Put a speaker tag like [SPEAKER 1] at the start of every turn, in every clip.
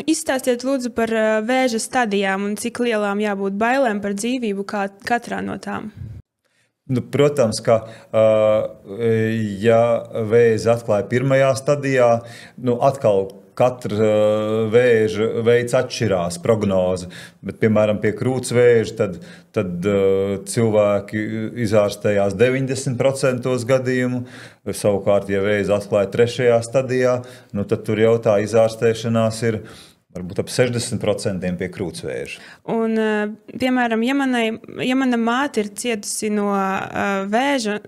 [SPEAKER 1] Izstāstiet lūdzu par vēža stadijām un cik lielām jābūt bailēm par dzīvību katrā no tām.
[SPEAKER 2] Protams, ka ja vēzi atklāja pirmajā stadijā, atkal katra vēža veids atšķirās prognoze, bet, piemēram, pie krūtsvēža tad cilvēki izārstējās 90% gadījumu, savukārt, ja vēzi atklāja trešajā stadijā, tad tur jau tā izārstēšanās ir varbūt ap 60% pie krūtsvēža.
[SPEAKER 1] Un, piemēram, ja mana māte ir cietusi no vēža,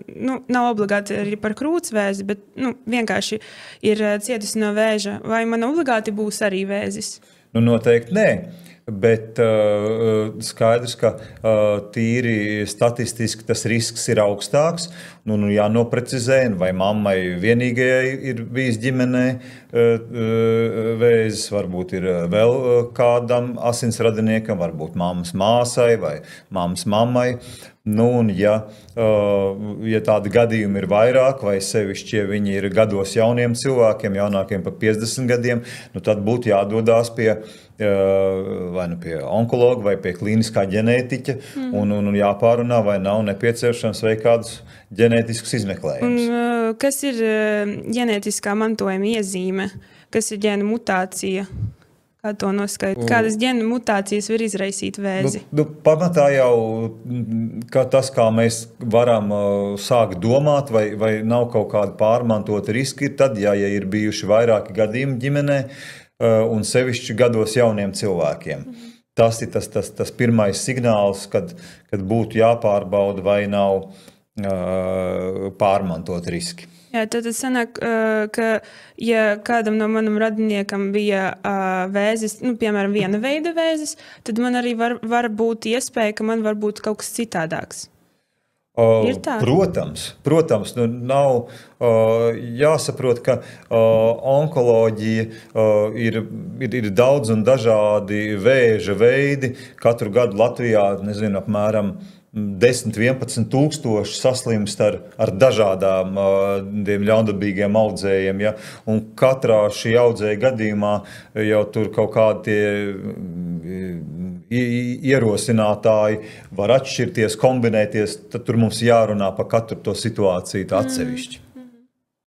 [SPEAKER 1] nav obligāti arī par krūtsvēzi, bet vienkārši ir cietusi no vēža, vai man obligāti būs arī vēzis?
[SPEAKER 2] Noteikti nē. Bet skaidrs, ka tīri statistiski tas risks ir augstāks. Jānoprecizē, vai mammai vienīgajai ir bijis ģimenē vēzis, varbūt ir vēl kādam asinsradiniekam, varbūt mammas māsai vai mammas mammai. Ja tādi gadījumi ir vairāk, vai sevišķi, ja viņi ir gados jauniem cilvēkiem, jaunākiem par 50 gadiem, tad būtu jādodās vai pie onkologa vai pie klīniskā ģenētiķa un jāpārunā, vai nav nepieciešams veikt kādus ģenētiskus izmeklējumus.
[SPEAKER 1] Kas ir ģenētiskā mantojuma iezīme? Kas ir ģēna mutācija? Kā to noskaidrot? Kādas ģēna mutācijas var izraisīt vēzi?
[SPEAKER 2] Pamatā jau tas, kā mēs varam sākt domāt, vai nav kaut kāda pārmantota riski, ir tad, ja ir bijuši vairāki gadījumi ģimenē, un sevišķi gados jauniem cilvēkiem. Tas ir tas pirmais signāls, kad būtu jāpārbauda, vai nav pārmantot riski.
[SPEAKER 1] Jā, tad sanāk, ka ja kādam no manam radiniekam bija vēzis, piemēram, viena veida vēzis, tad man arī var būt iespēja, ka man var būt kaut kas citādāks.
[SPEAKER 2] Protams, nav jāsaprot, ka onkoloģija ir daudz un dažādi vēža veidi. Katru gadu Latvijā, apmēram 10–11 tūkstoši saslimst ar dažādām ļaundabīgiem audzējiem. Ja? Un katrā šī audzēja gadījumā jau tur kaut kādi ierosinātāji var atšķirties, kombinēties, tad tur mums jārunā par katru to situāciju atsevišķi.